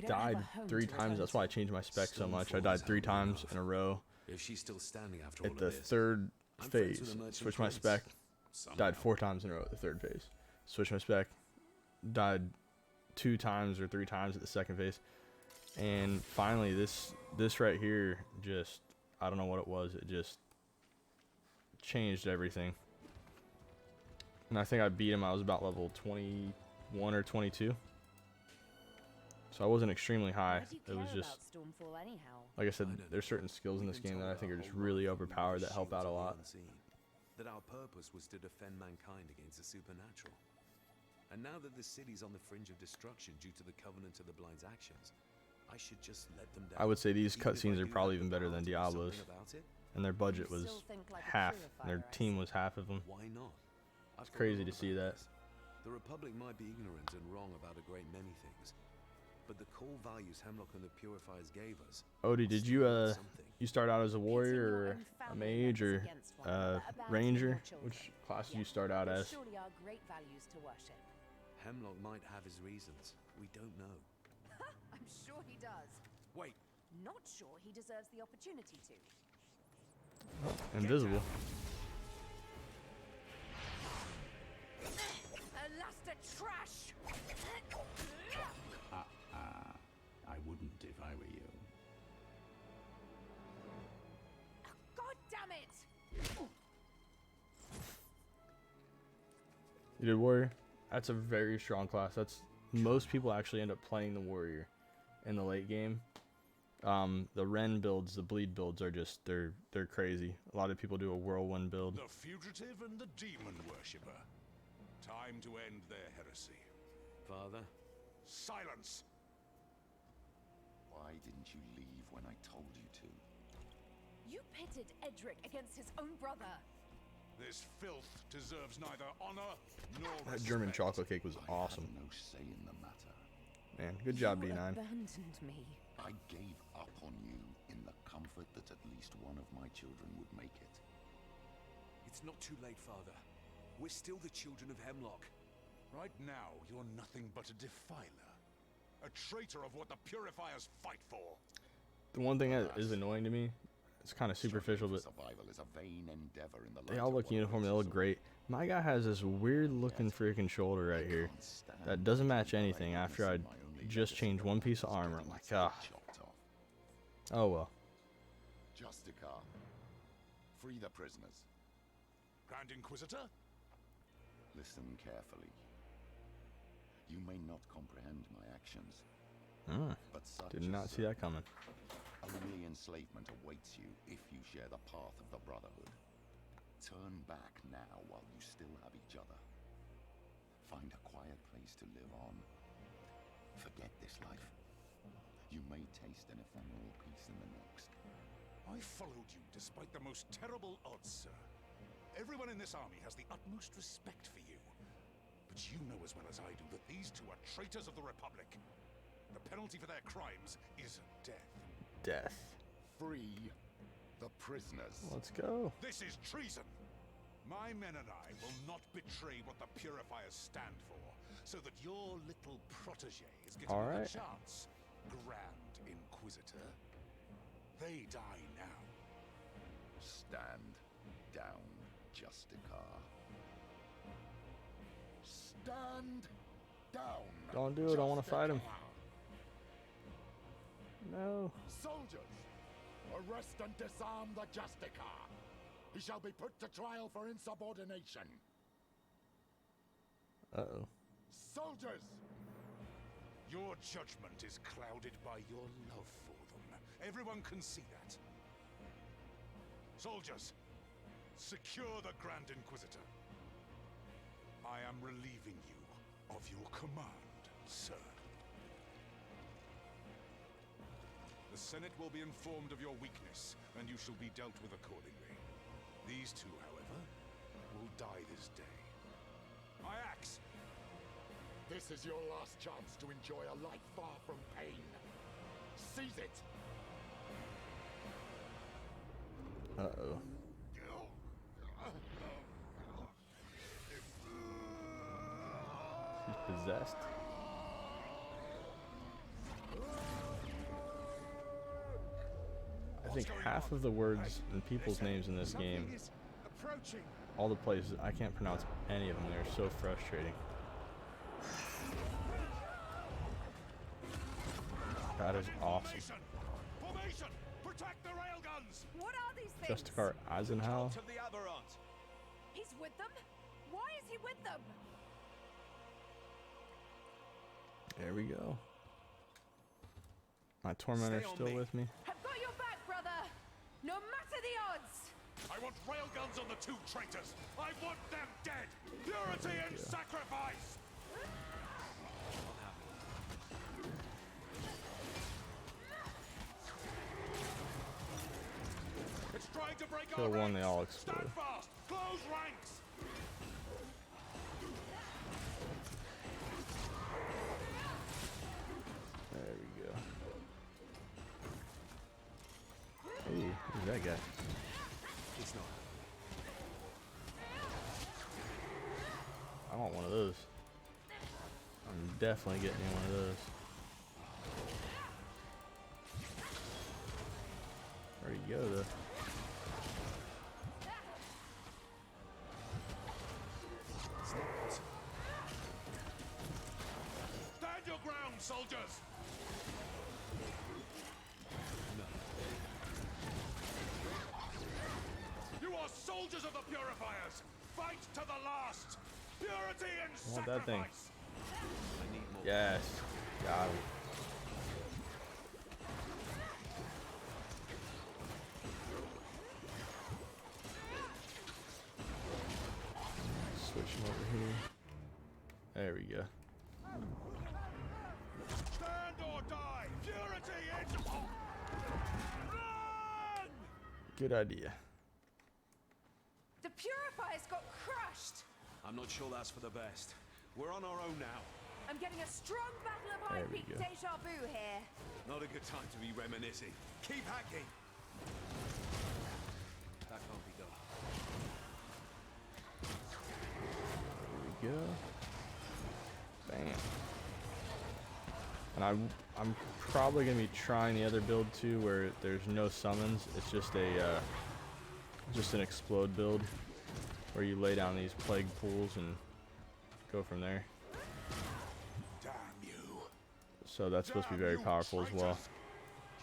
died 3 times. That's why I changed my spec so much. I died 3 times in a row. If she's still standing after all At of the this, third I'm friends with phase, a merchant switched my prince. spec, Somehow. died 4 times in a row at the third phase. Switched my spec, died 2 times or 3 times at the second phase. And finally, this right here just, I don't know what it was. It just changed everything. And I think I beat him. I was about level 21 or 22. So I wasn't extremely high. It was just, like I said, there's certain skills in this game that I think are just really overpowered that help out a lot. That our purpose was to defend mankind against the supernatural. And now that the city's on the fringe of destruction due to the Covenant of the Blind's actions, I should just let them down. I would say these cutscenes are probably even better than Diablo's. And their budget was half. And their team was half of them. Why not? It's crazy to see that. The Republic might be ignorant and wrong about a great many things, but the core values Hemlock and the Purifiers gave us. Odie, did you start out as a warrior or a mage or ranger? Which class did you start out as? Hemlock might have his reasons. We don't know. I'm sure he does. Wait. Not sure he deserves the opportunity to. Invisible. Alaster trash! I wouldn't if I were you. God damn it! You did warrior? That's a very strong class. That's most people actually end up playing the warrior in the late game. The Ren builds, the bleed builds are just they're crazy. A lot of people do a whirlwind build. The fugitive and the demon worshipper. Time to end their heresy. Father? Silence! Why didn't you leave when I told you to? You pitted Edric against his own brother. This filth deserves neither honor nor That respect. German chocolate cake was awesome. I have no say in the matter. Man, good job, You D9. abandoned me. I gave up on you in the comfort that at least one of my children would make it. It's not too late, Father. We're still the children of Hemlock. Right now, you're nothing but a defiler. A traitor of what the Purifiers fight for. The one thing that is annoying to me, it's kind of superficial, but Survival is a vain endeavor in the they all look uniform. They look great. My guy has this weird looking freaking shoulder right here that doesn't match anything after I just changed one piece of armor. I'm like, ah. Oh well. Justica, free the prisoners. Grand Inquisitor? Listen carefully. You may not comprehend my actions, but such Did not see that coming. only enslavement awaits you if you share the path of the Brotherhood. Turn back now while you still have each other. Find a quiet place to live on. Forget this life. You may taste an ephemeral peace in the next. I followed you despite the most terrible odds, sir. Everyone in this army has the utmost respect for you. But you know as well as I do that these two are traitors of the Republic. The penalty for their crimes is death. Death. Free the prisoners. Let's go. This is treason! My men and I will not betray what the Purifiers stand for, so that your little proteges get another Alright. chance, Grand Inquisitor. They die now. Stand down, Justica. Stand down. Don't do it. I want to fight him. No. Soldiers, arrest and disarm the Justica. He shall be put to trial for insubordination. Uh-oh. Soldiers! Your judgment is clouded by your love for them. Everyone can see that. Soldiers, secure the Grand Inquisitor. I am relieving you of your command, sir. The Senate will be informed of your weakness, and you shall be dealt with accordingly. These two, however, will die this day. My axe! This is your last chance to enjoy a life far from pain. Seize it! Uh-oh. He's possessed. think half of the words and people's names in this game, all the places, I can't pronounce any of them. They're so frustrating. That is awesome. Formation! Protect the railguns! What are these things? Justicar Eisenhower. He's with them? Why is he with them? There we go. My tormentor's still with me. I've got your back, brother. No matter the odds. I want railguns on the two traitors! I want them dead! Purity and sacrifice! It's trying to break Kill our one, they ranks. all explode. Stand fast! Close ranks! There we go. Hey, who's that guy? It's not. I want one of those. I'm definitely getting me one of those. Where'd he go though? Stand your ground, soldiers! You are soldiers of the Purifiers! Fight to the last! Purity and I want that thing. sacrifice! I need more. Yes. Got him. Switch him over here. There we go. Stand or die! Purity and... Run! Good idea. The Purifiers got crushed. I'm not sure that's for the best. We're on our own now. I'm getting a strong battle of high There we peak go. deja vu here. Not a good time to be reminiscing. Keep hacking. That can't be done. There we go. Bam. And I'm probably gonna be trying the other build too, where there's no summons. It's just a just an explode build, where you lay down these plague pools and go from there. Damn you! So that's supposed to be Damn very you powerful as well. traitors.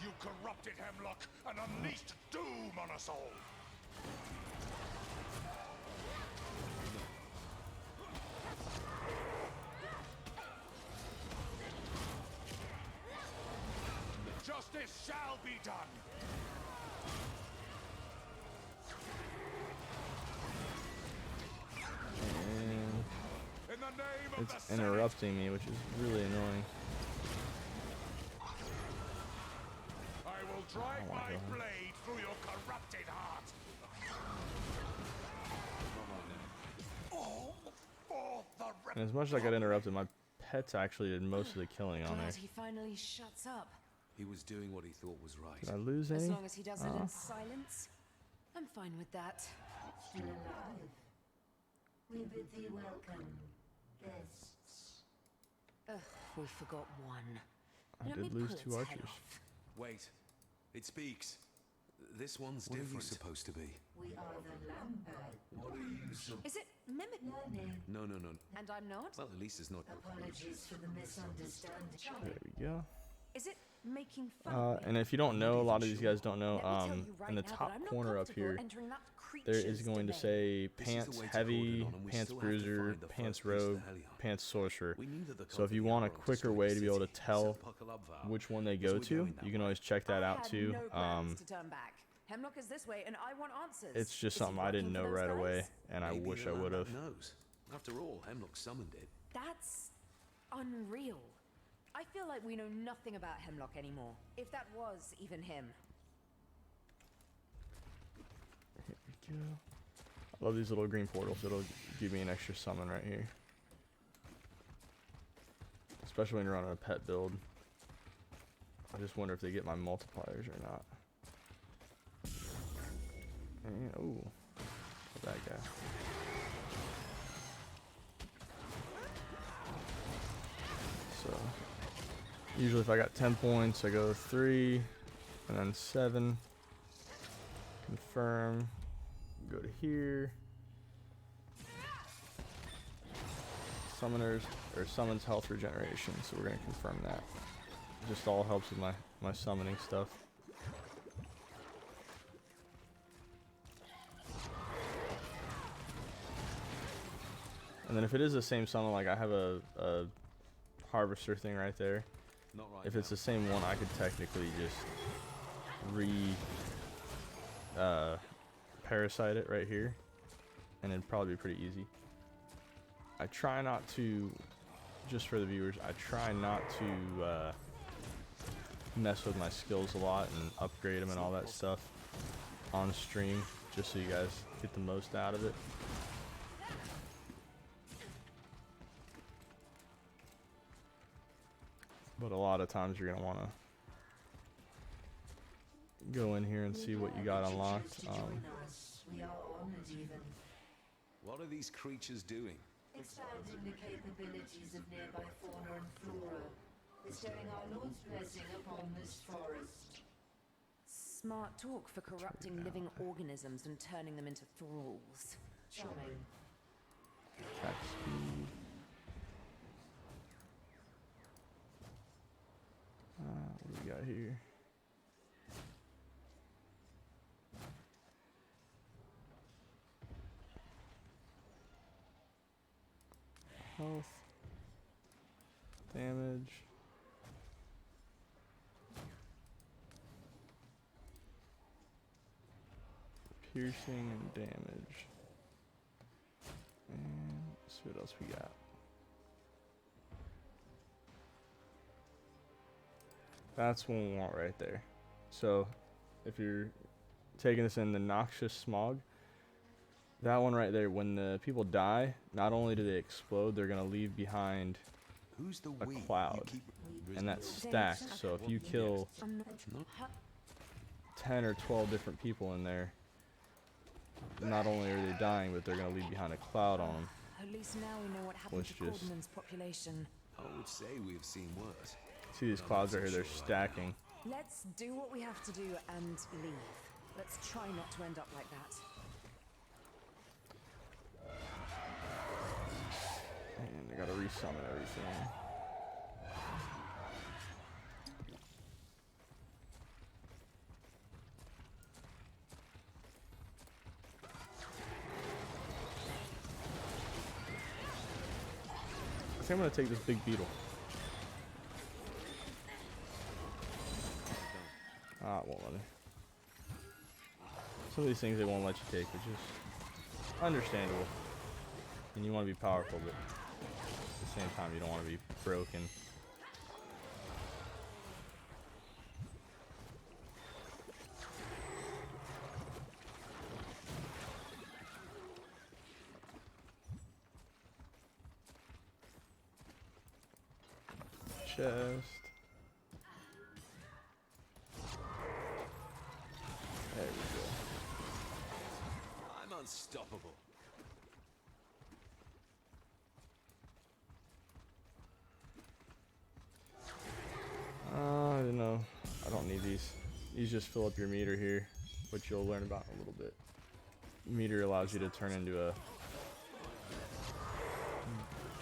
You corrupted Hemlock and unleashed doom on us all! Justice shall be done! And In the name of it's the Senate, interrupting me, which is really annoying. I will drive wanna my go home. blade through your corrupted heart! Oh, for the And as much as I got interrupted, my pets actually did most of the killing on there. Glad he finally shuts up. He was doing what he thought was right. Did I lose As any? long as he does it in silence, I'm fine with that. Still alive. We bid thee welcome, guests. Ugh, we forgot one. I Let me did lose pull 2 its head archers. off. Wait. It speaks. This one's What are you different. supposed to be? We are the Lambert. Is it mimic? Learning. No. And I'm not? Well, at least it's not. Apologies for the misunderstanding. There we go. Is it making fun of me? And if you don't know, a lot of these guys don't know, Let me tell you right in the now that top I'm not corner up comfortable here, entering that there is creature's going to domain. say This is the pants way to heavy, cordon on, and we pants still have to bruiser, find the pants first piece of rogue, the Helion. pants sorcerer. We knew that the So if you cult want a of the Emperor quicker destroyed way the to be able to city, tell set Puckle up vow. which one they So go we're to, going that you can way. always check that I out had too. no grounds to turn back. Hemlock is this way, and I want answers. It's just Is he something I didn't working know for those right away, guys? and I Maybe wish the I would have. Lambert knows. After all, Hemlock summoned it. That's unreal. I feel like we know nothing about Hemlock anymore. If that was even him. Here we go. I love these little green portals. It'll give me an extra summon right here. Especially when you're on a pet build. I just wonder if they get my multipliers or not. And, ooh, that guy. So, usually if I got 10 points, I go 3, and then 7, Confirm. Go to here. Summoners or summons health regeneration, so we're gonna confirm that. Just all helps with my summoning stuff. And then if it is the same summon, like I have a harvester thing right there. Not right If now. it's the same one, I could technically just parasite it right here, and it'd probably be pretty easy. I try not to, just for the viewers, I try not to mess with my skills a lot and upgrade them and all that stuff on stream, just so you guys get the most out of it. But a lot of times you're gonna want to go in here and see what you got unlocked. We are honored even. What are these creatures doing? Expanding the capabilities of nearby fauna and flora. Bestowing our Lord's blessing upon this forest. Smart talk for corrupting living organisms and turning them into thralls. Charming. Attack speed. What do we got here? Health. Damage. Piercing and damage. And let's see what else we got. That's what we want right there. So if you're taking this in, the noxious smog, that one right there, when the people die, not only do they explode, they're gonna leave behind Who's the a we? You cloud, keep- and that's stacked. So if you kill I'm not. 10 or 12 different people in there, not only are they dying, but they're gonna leave behind a cloud on them. At least now we know what happened Which to just- Cordman's population. I would say we've seen worse. See these clouds right here, they're stacking. Let's do what we have to do and leave. Let's try not to end up like that. And I gotta resummon everything. I think I'm gonna take this big beetle. Ah, it won't let me. Some of these things they won't let you take, which is understandable. And you want to be powerful, but at the same time you don't want to be broken. Chest. There we go. I'm unstoppable. I don't know. I don't need these. These just fill up your meter here, which you'll learn about in a little bit. Meter allows you to turn into a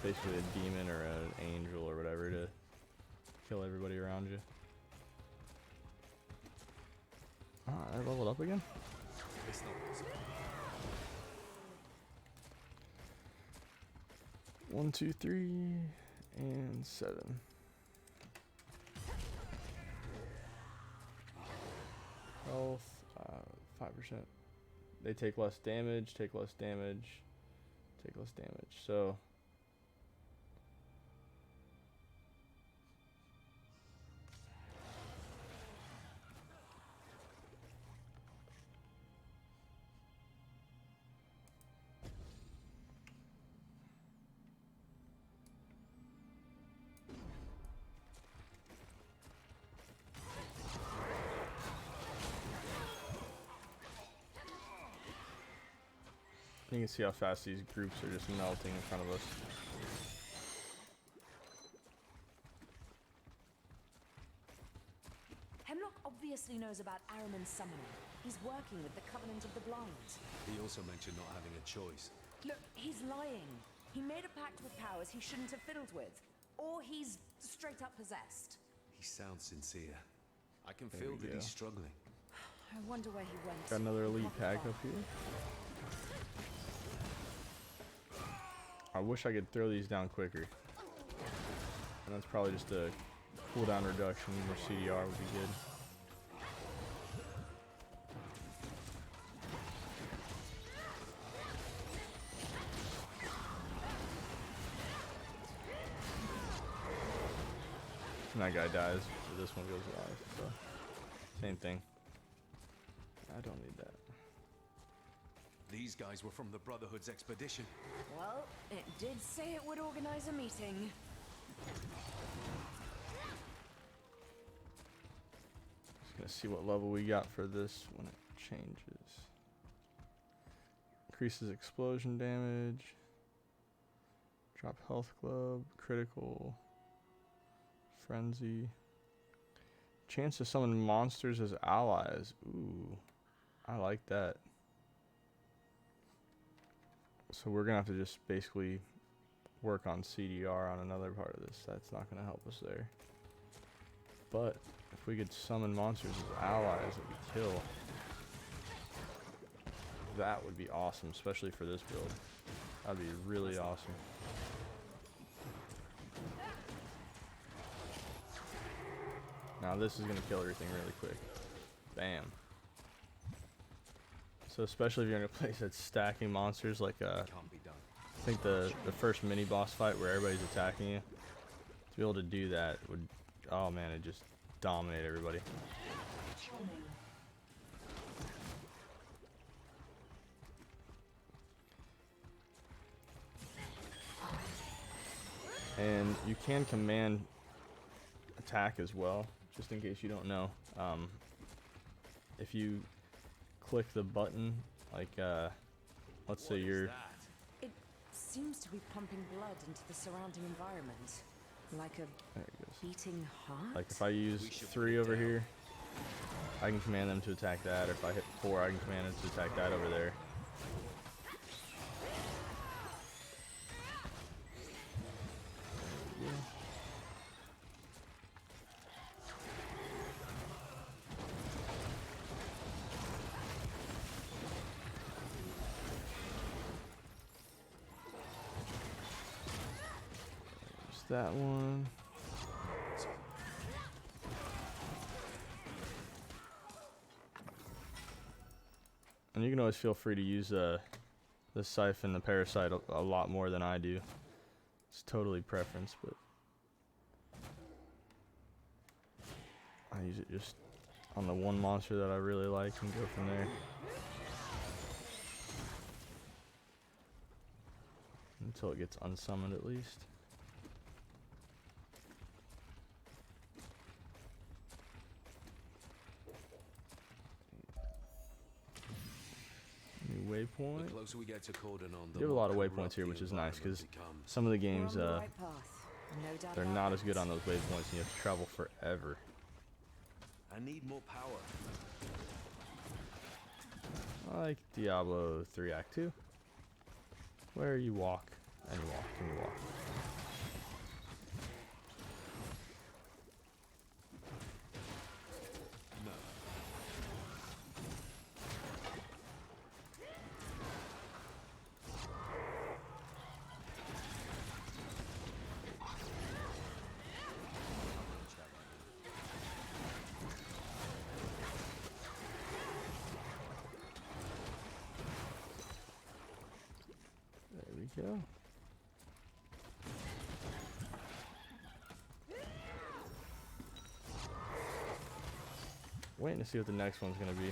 basically a demon or an angel or whatever to kill everybody around you. Ah, I leveled up again? It's not possible. 1, 2, 3, and 7. Health, 5%. They take less damage, take less damage, take less damage. So you can see how fast these groups are just melting in front of us. Hemlock obviously knows about Wolcen Summoner. He's working with the Covenant of the Blind. He also mentioned not having a choice. Look, he's lying. He made a pact with powers he shouldn't have fiddled with. Or he's straight up possessed. He sounds sincere. I can There feel we that go. he's struggling. I wonder where he went. Got another elite Probably pack far. up here. I wish I could throw these down quicker. And that's probably just a cooldown reduction or CDR would be good. And that guy dies, but this one goes live, so same thing. I don't need that. These guys were from the Brotherhood's expedition. Well, it did say it would organize a meeting. Just gonna see what level we got for this when it changes. Increases explosion damage. Drop health club, critical, frenzy. Chance to summon monsters as allies. Ooh, I like that. So we're gonna have to just basically work on CDR on another part of this. That's not gonna help us there. But if we could summon monsters as allies that we kill, that would be awesome, especially for this build. That'd be really awesome. Now this is gonna kill everything really quick. Bam. So especially if you're in a place that's stacking monsters, like Can't be done. I think the first mini boss fight where everybody's attacking you, to be able to do that would, oh man, it just dominate everybody. And you can command attack as well, just in case you don't know. If you click the button, like let's say you're It seems to be pumping blood into the surrounding environment. Like a there it goes. beating heart? Like if I use We should 3 put it over down. here, I can command them to attack that, or if I hit 4, I can command them to attack that over there. There we go. There's that one. And you can always feel free to use the siphon, the parasite, a lot more than I do. It's totally preference, but I use it just on the one monster that I really like and go from there. Until it gets unsummoned at least. New waypoint. The closer we get to Cordonon, You have a lot of waypoints here, which is nice, because some of the games, We're on the right path. No doubt they're about not it. as good on those waypoints, and you have to travel forever. I need more power. I like Diablo 3 Act 2, where you walk and you walk and you walk. No. There we go. Waiting to see what the next one's gonna be.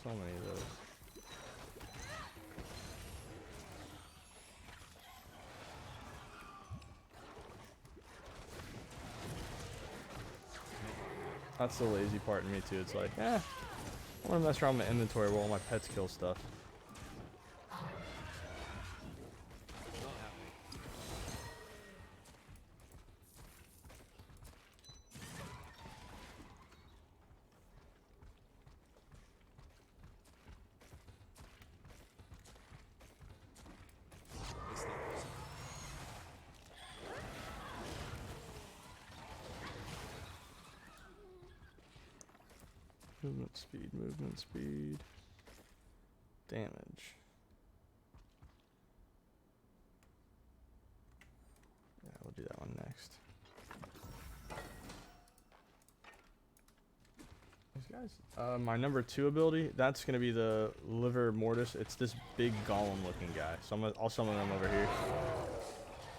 So many of those. That's the lazy part in me too. It's like, I wanna mess around with my inventory while all my pets kill stuff. Not happening. Movement speed, movement speed. Damage. Yeah, we'll do that one next. These guys. My number 2 ability, that's going to be the Liver Mortis. It's this big golem looking guy. So I'll summon them over here.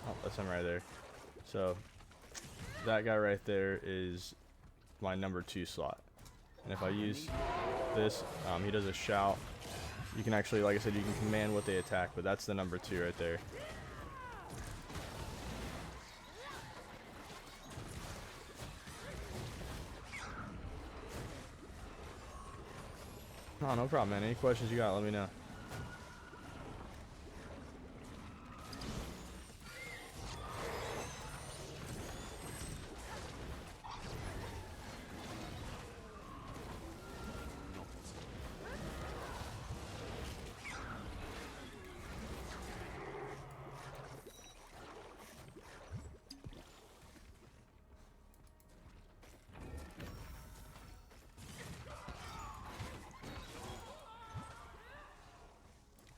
Oh, that's him right there. So that guy right there is my number 2 slot. And if I use this, he does a shout. You can actually, like I said, you can command what they attack, but that's the number 2 right there. Oh, no problem, man. Any questions you got, let me know.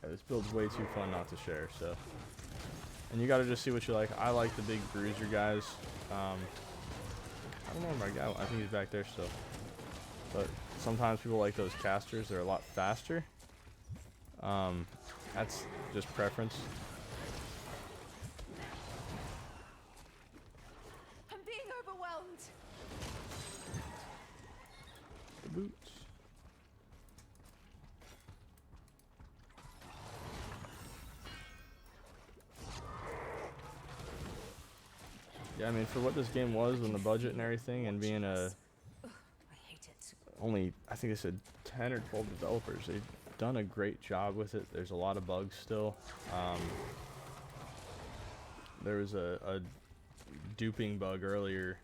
Yeah, this build's way too fun not to share, so. And you gotta just see what you like. I like the big bruiser guys. I don't know where my guy, I think he's back there still. But sometimes people like those casters, they're a lot faster. That's just preference. I'm being overwhelmed. The boots. Yeah, I mean, for what this game was, and the budget and everything, and being Ugh, I hate it. only, I think they said 10 or 12 developers, they've done a great job with it. There's a lot of bugs still. There was a duping bug earlier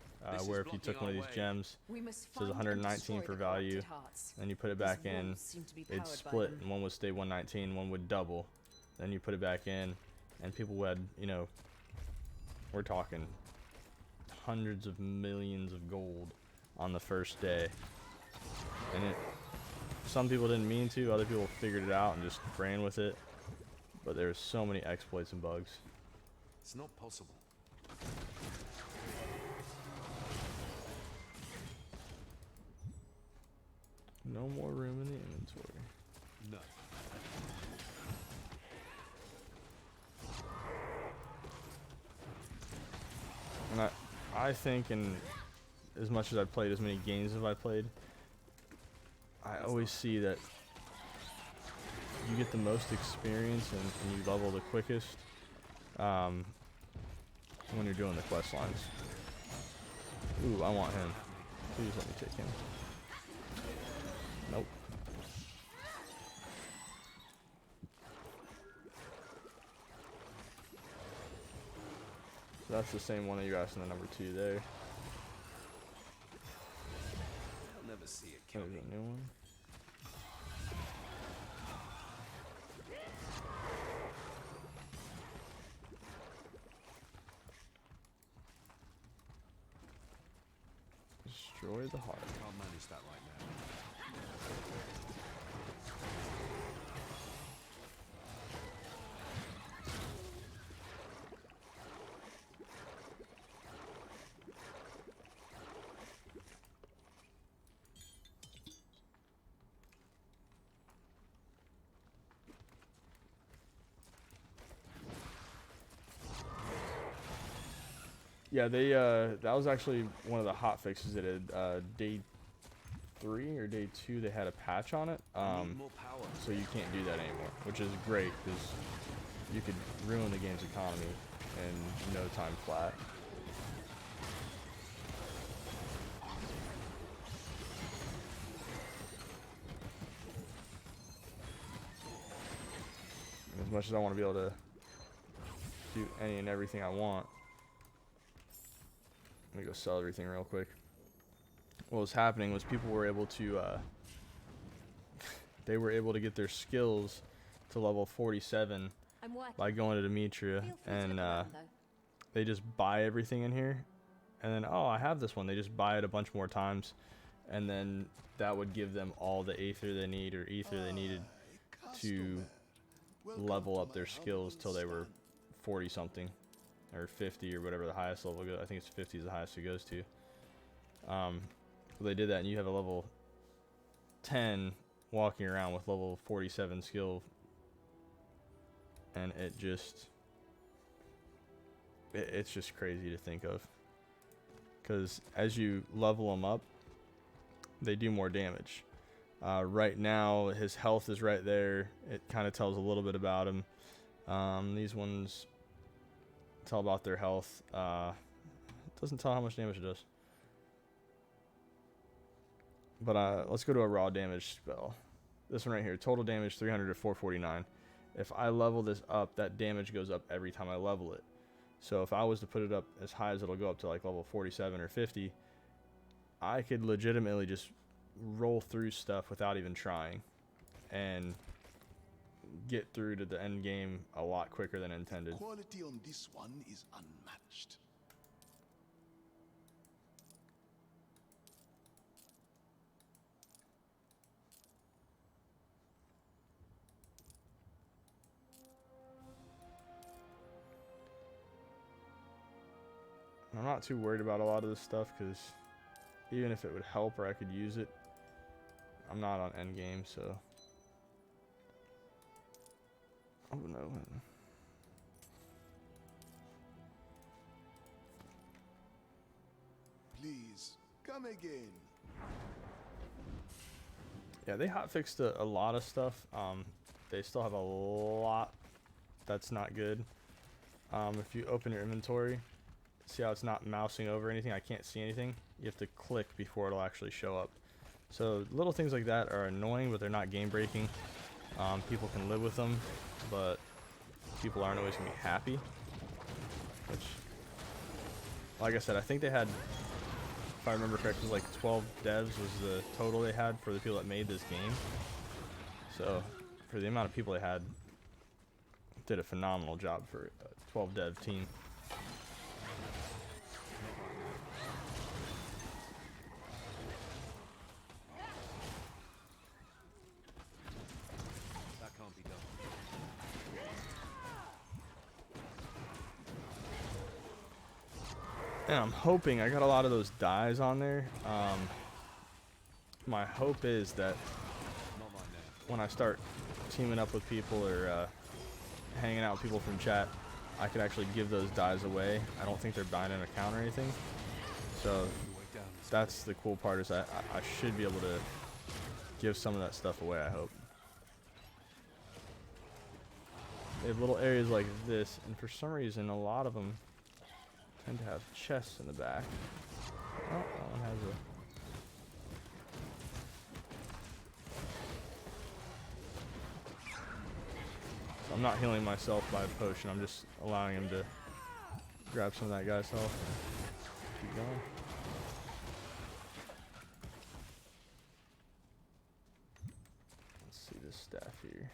where if you took one of these gems, We must it says find and 119 destroy for the value, corrupted hearts. then you put it These back in, wolves seem to be it'd powered by split, them. and one would stay 119, one would double, then you put it back in, and people had, you know, we're talking hundreds of millions of gold on the first day. And some people didn't mean to, other people figured it out and just ran with it. But there were so many exploits and bugs. It's not possible. No more room in the inventory. No. And I think, and as much as I've played, as many games as I've played, I always see that you get the most experience and you level the quickest when you're doing the quest lines. Ooh, I want him. Please let me take him. Nope. So that's the same one that you asked in the number 2 there. I'll never see it There's coming. a new one. Destroy the heart. Can't manage that right now. Yeah, they that was actually one of the hot fixes they did. Day 3 or day 2, they had a patch on it. I need more power. So you can't do that anymore, which is great because you could ruin the game's economy in no time flat. And as much as I want to be able to do any and everything I want, let me go sell everything real quick. What was happening was people were able to they were able to get their skills to level 47 I'm working. by going to Demetria, Feel free to and look around, though. they just buy everything in here, and then, oh, I have this one, they just buy it a bunch more times, and then that would give them all the aether they need, or ether they needed to level up their skills till they were 40 something or 50 or whatever the highest level goes. I think it's 50 is the highest it goes to. They did that, and you have a level 10 walking around with level 47 skill, and it's just crazy to think of, because as you level them up, they do more damage. Right now his health is right there. It kind of tells a little bit about him. These ones tell about their health. It doesn't tell how much damage it does. But let's go to a raw damage spell. This one right here, total damage 300 to 449. If I level this up, that damage goes up every time I level it. So if I was to put it up as high as it'll go up to like level 47 or 50, I could legitimately just roll through stuff without even trying and get through to the end game a lot quicker than intended. Quality on this one is unmatched. I'm not too worried about a lot of this stuff, because even if it would help or I could use it, I'm not on endgame, so. Oh no. Please, come again. Yeah, they hotfixed a lot of stuff. They still have a lot that's not good. If you open your inventory, see how it's not mousing over anything? I can't see anything. You have to click before it'll actually show up. So little things like that are annoying, but they're not game breaking. People can live with them, but people aren't always gonna be happy. Which, like I said, I think they had, if I remember correctly, like 12 devs was the total they had for the people that made this game. So for the amount of people they had, did a phenomenal job for a 12 dev team. That can't be done. And I'm hoping, I got a lot of those dyes on there. My hope is that Not right now. when I start teaming up with people or hanging out with people from chat, I could actually give those dyes away. I don't think they're buying an account or anything. So that's the cool part, is I should be able to give some of that stuff away, I hope. They have little areas like this, and for some reason a lot of them tend to have chests in the back. Oh, that one has a... So I'm not healing myself by a potion, I'm just allowing him to grab some of that guy's health. Keep going. Let's see this staff here.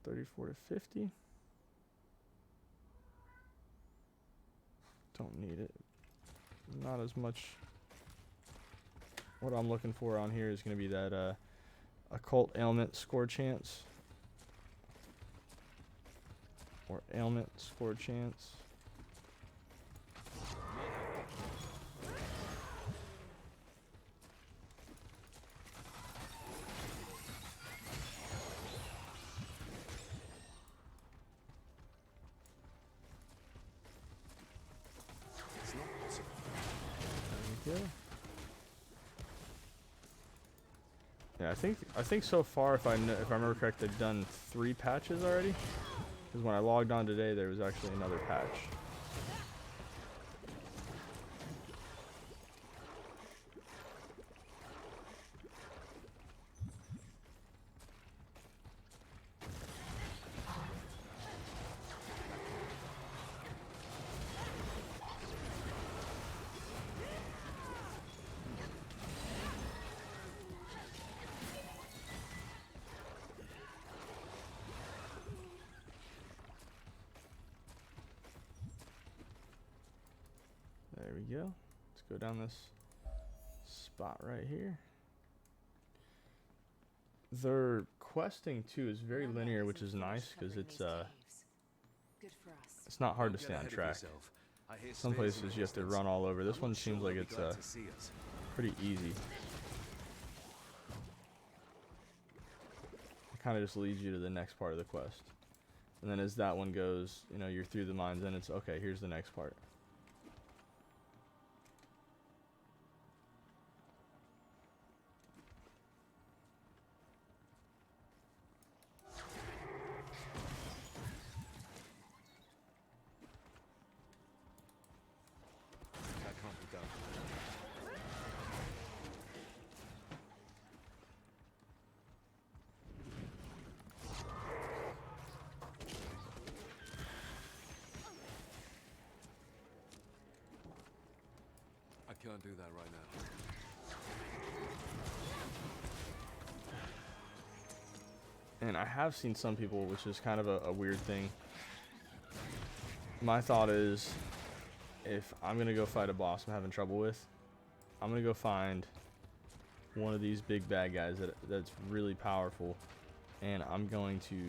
34 to 50. Don't need it. Not as much. What I'm looking for on here is going to be that occult ailment score chance. Or ailment score chance. It's not possible. There we go. Yeah, I think so far, if I remember correct, they've done 3 patches already. Because when I logged on today, there was actually another patch. There we go. Let's go down this spot right here. Their questing too is very linear, which is nice because Good for us. it's not hard to Don't stay get on ahead of track. yourself. I hear Some spares in places the you have to distance. run all over. This I'm one not sure seems like they'll be it's glad to see us. pretty easy. It kind of just leads you to the next part of the quest. And then as that one goes, you know, you're through the mines, and it's okay, here's the next part. That can't be done. I can't do that right now. And I have seen some people, which is kind of a weird thing. My thought is, if I'm going to go fight a boss I'm having trouble with, I'm going to go find one of these big bad guys that's really powerful, and I'm going to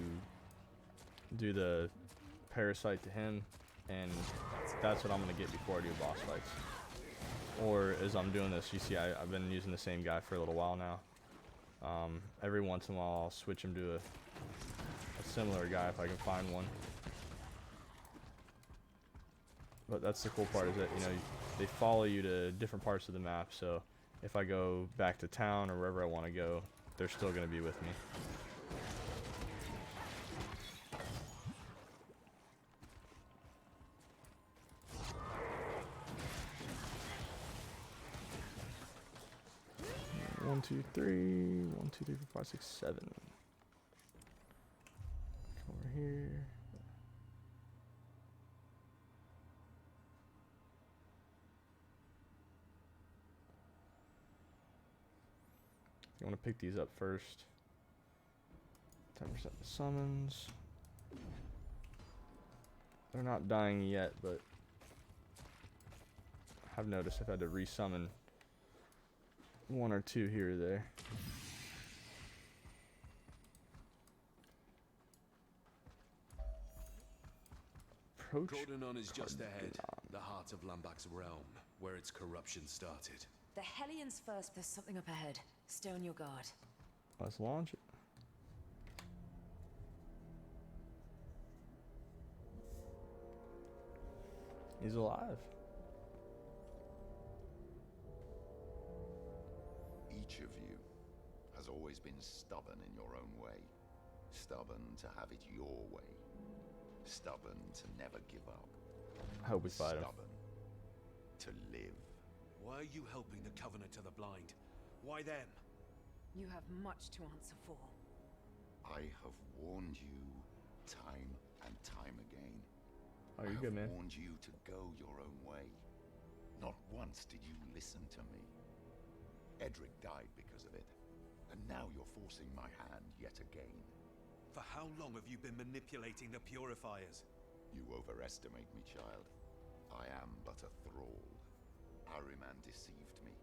do the parasite to him, and that's what I'm going to get before I do boss fights. Or as I'm doing this, you see I've been using the same guy for a little while now. Every once in a while I'll switch him to a similar guy if I can find one. But that's the cool part, is that, you know, they follow you to different parts of the map, so if I go back to town or wherever I want to go, they're still going to be with me. One, two, three. 1, 2, 3, 4, 5, 6, 7. Come over here. You want to pick these up first. 10% summons. They're not dying yet, but I've noticed I've had to resummon one or two here or there. Approach. Crotanon is just ahead, Cardinan. the heart of Lambak's realm, where its corruption started. The Hellions first. There's something up ahead. Stay on your guard. Let's launch it. He's alive. Each of you has always been stubborn in your own way. Stubborn to have it your way. Stubborn to never give up. I hope we fight him. Stubborn to live. Why are you helping the Covenant of the Blind? Why them? You have much to answer for. I have warned you time and time again. Oh, you're good, man. I have warned you to go your own way. Not once did you listen to me. Edric died because of it. And now you're forcing my hand yet again. For how long have you been manipulating the Purifiers? You overestimate me, child. I am but a thrall. Ahriman deceived me.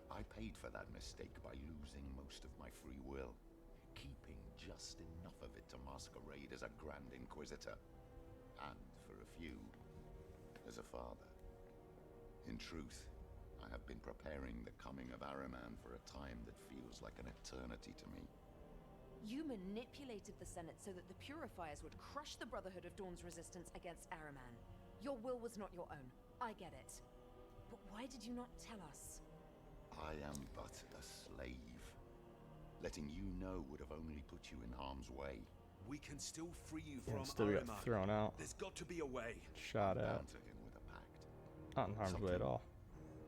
I paid for that mistake by losing most of my free will, keeping just enough of it to masquerade as a Grand Inquisitor, and for a few, as a father. In truth, I have been preparing the coming of Ahriman for a time that feels like an eternity to me. You manipulated the Senate so that the Purifiers would crush the Brotherhood of Dawn's resistance against Ahriman. Your will was not your own. I get it. But why did you not tell us? I am but a slave. Letting you know would have only put you in harm's way. We can still free you Yeah, from still Ahriman. got thrown out. There's got to be a way. Shot I'm at. bound to him with a pact. Not in harm's way at all.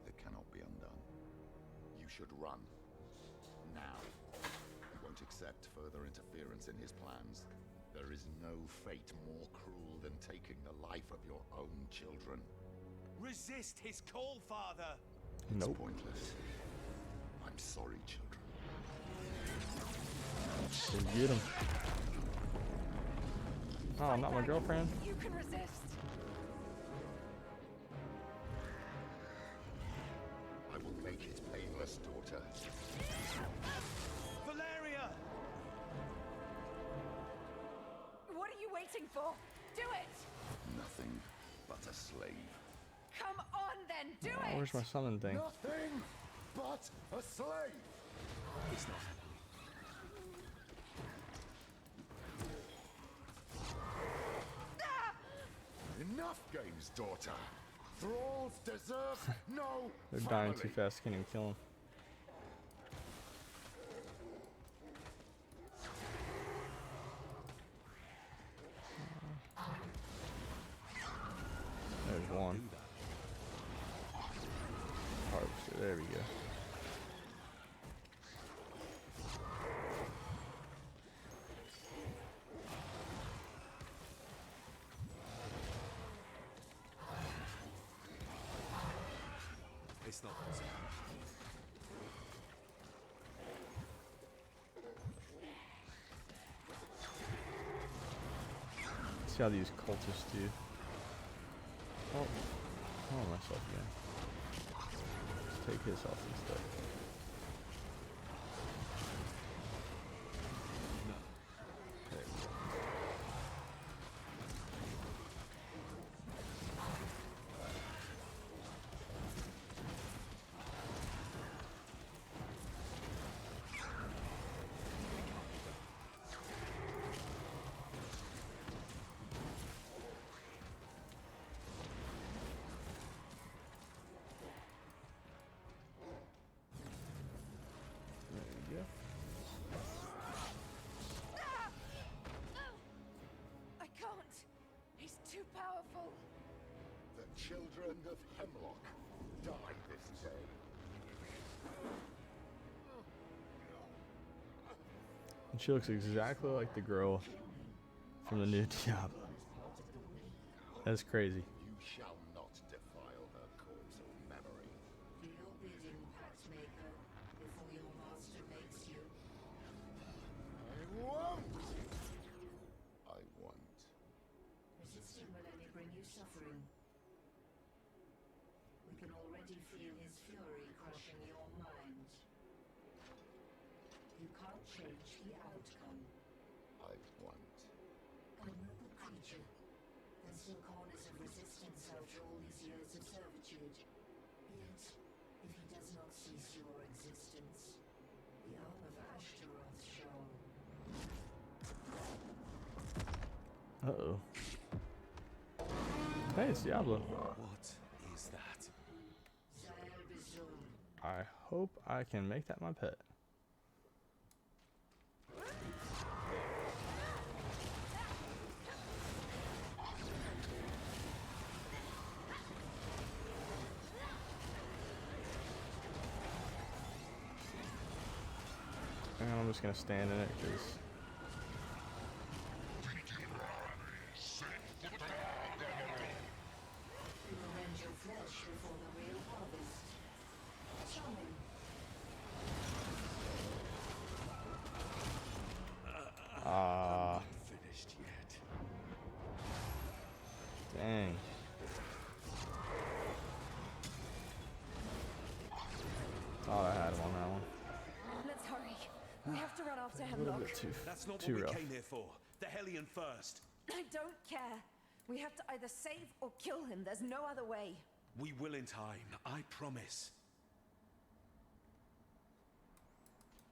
That cannot be undone. You should run. Now. He won't accept further interference in his plans. There is no fate more cruel than taking the life of your own children. Resist his call, Father! It's Nope. pointless. I'm sorry, children. So get him. Oh, not my girlfriend. You can resist. I will make it painless. first, daughter. Valeria! What are you waiting for? Do it! Nothing but a slave. Come on then, do Oh, it! where's my summon thing? Nothing but a slave! It's not happening. Enough games, daughter. Thralls deserve no They're family. dying too fast. Can't even kill them. There's one. Harvester. There we go. It's not possible. See how these cultists do. Oh, myself again. Let's take his health instead. There we go. There we go. I can't. He's too powerful. The children of Hemlock die this day. And she looks exactly like the girl from the new Diablo. That's crazy. You shall not defile her corpse of memory. Do your bidding, Pathmaker, before your master makes you. I won't! I won't. Resisting will only bring you suffering. We can already feel his fury crushing your mind. You can't change the outcome. I won't. A noble creature. There's still corners of resistance after all these years of servitude. Yet, if he does not cease your existence, the arm of Ashtaroth shall. Uh-oh. Hey, it's Diablo. What is that? Zael Bizul. I hope I can make that my pet. And I'm just gonna stand in it because You will rend your flesh before the real harvest. Charming. Finished yet. dang. Thought I had him on that one. Let's hurry. We have to run after A little Hemlock. bit too, That's not too what rough. we came here for. The Hellion first. I don't care. We have to either save or kill him. There's no other way. We will in time, I promise.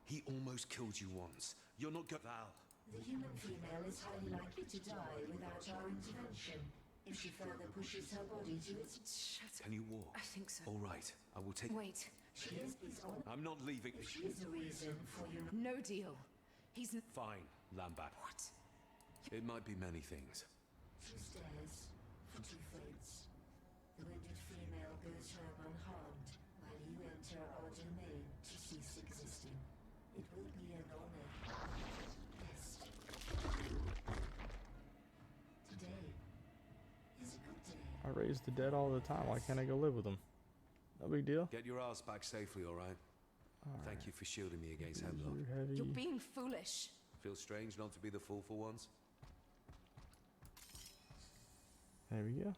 He almost killed you once. You're not Val. The human female is highly likely to die without our intervention if she further pushes her body to its. Shut up. Can you walk? I think so. All right, I will take. Wait. She is on. I'm not leaving. She is the reason for your. No deal. He's Fine, Lambat. what? It might be many things. Two stairs for two fates. The wounded female goes home unharmed, while you enter our domain to cease existing. It will be an honor. Yes. Today is a good day. I raise the dead all the time. Why can't I go live with them? No big deal. Get your ass back safely, all right? Thank you for shielding me against Hemlock. You're heavy. You're being foolish. Feels strange not to be the fool for once. There we go.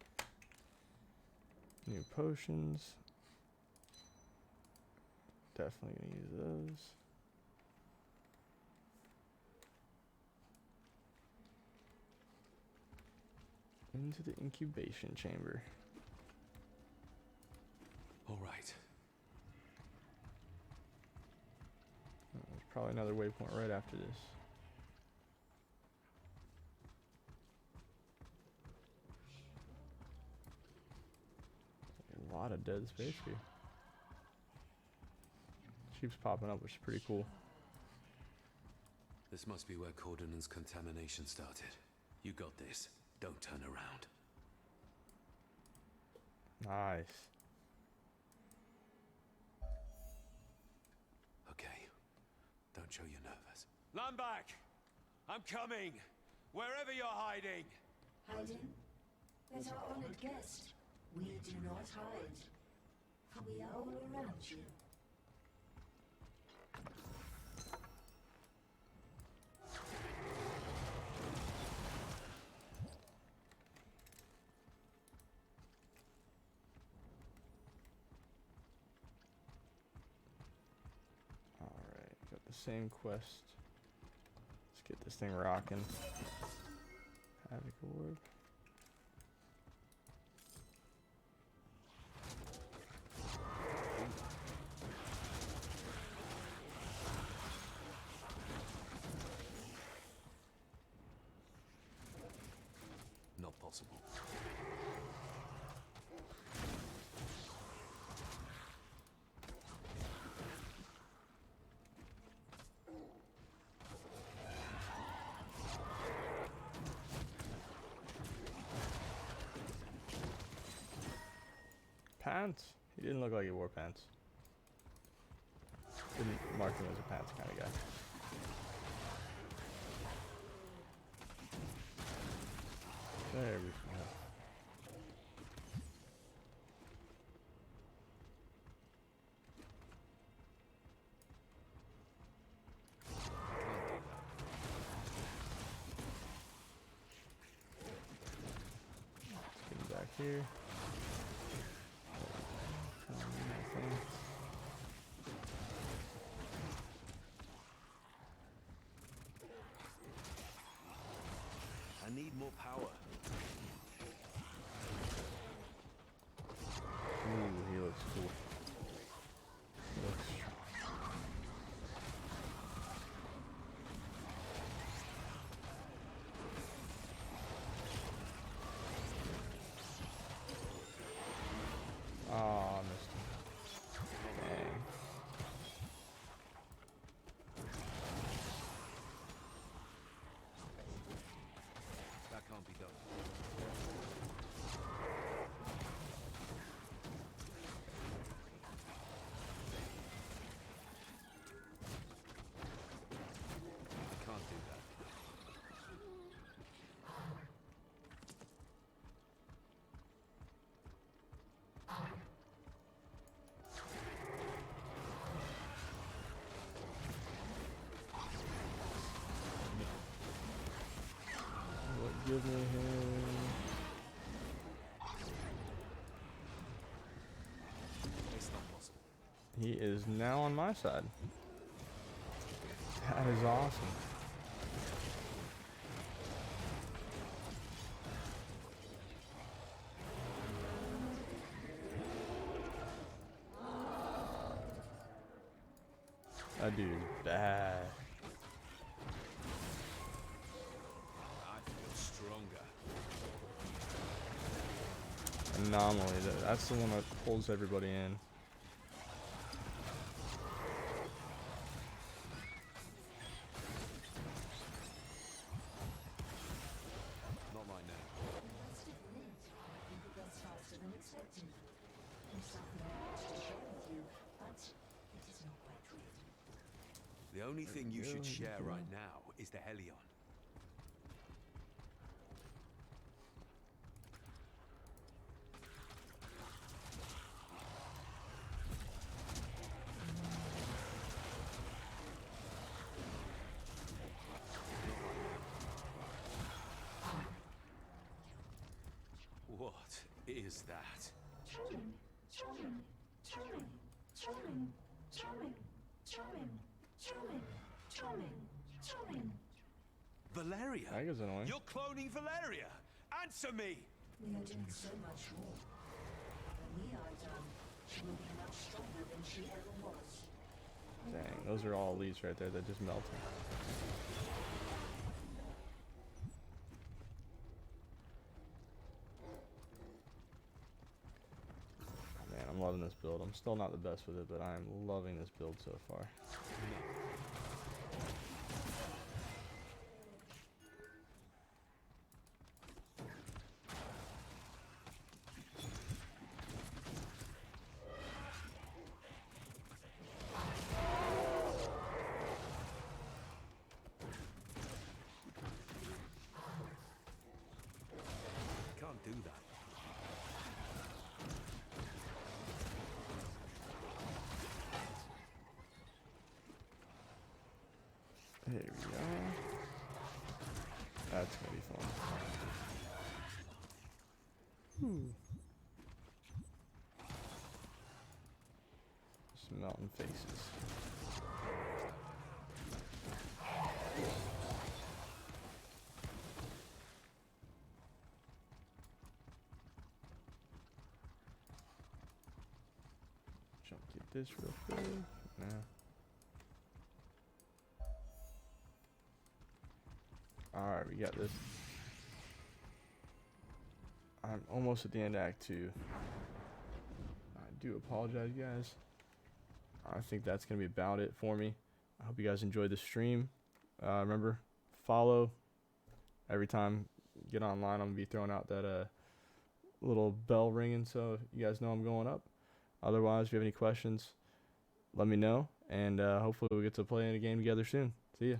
New potions. Definitely gonna use those. Into the incubation chamber. All right. There's probably another waypoint right after this. A lot of dead space here. Keeps popping up, which is pretty cool. This must be where Cordonan's contamination started. You got this. Don't turn around. Nice. Okay. Don't show you're nervous. Land back! I'm coming! Wherever you're hiding! Hiding? As our honored guest, we do not hide. For we are all around you. Alright, got the same quest. Let's get this thing rocking. Havoc Orb. Not possible. Pants? He didn't look like he wore pants. Didn't mark him as a pants kind of guy. There we go. Let's get back here. Nothing. I need more power. Ooh, he looks cool. He looks strong. Oh, I missed him. Dang. That can't be done. I can't do that. What give me him? It's not possible. He is now on my side. That is awesome. That dude is bad. I feel stronger. Anomaly. That's the one that pulls everybody in. Not right now. Must admit, I think it goes faster than expected. There's something I want to share with you, but it is not quite ready. The only thing you should go, share there we go. right now is the Helion. What is that? Children, children, children, children. Charming, charming, charming, charming, charming. Valeria? That was annoying. You're cloning Valeria! Answer me! We are doing so much more. When we are done, she will be much stronger than she ever was. Dang, those are all elites right there that just melted. Man, I'm loving this build. I'm still not the best with it, but I'm loving this build so far. Can't do that. There we go. That's gonna be fun. Some melting faces. Jump get this real quick. Nah. Alright, we got this. I'm almost at the end of Act 2. I do apologize, guys. I think that's going to be about it for me. I hope you guys enjoyed the stream. Remember, follow. Every time you get online, I'm going to be throwing out that little bell ringing so you guys know I'm going up. Otherwise, if you have any questions, let me know. And hopefully we'll get to play in a game together soon. See ya.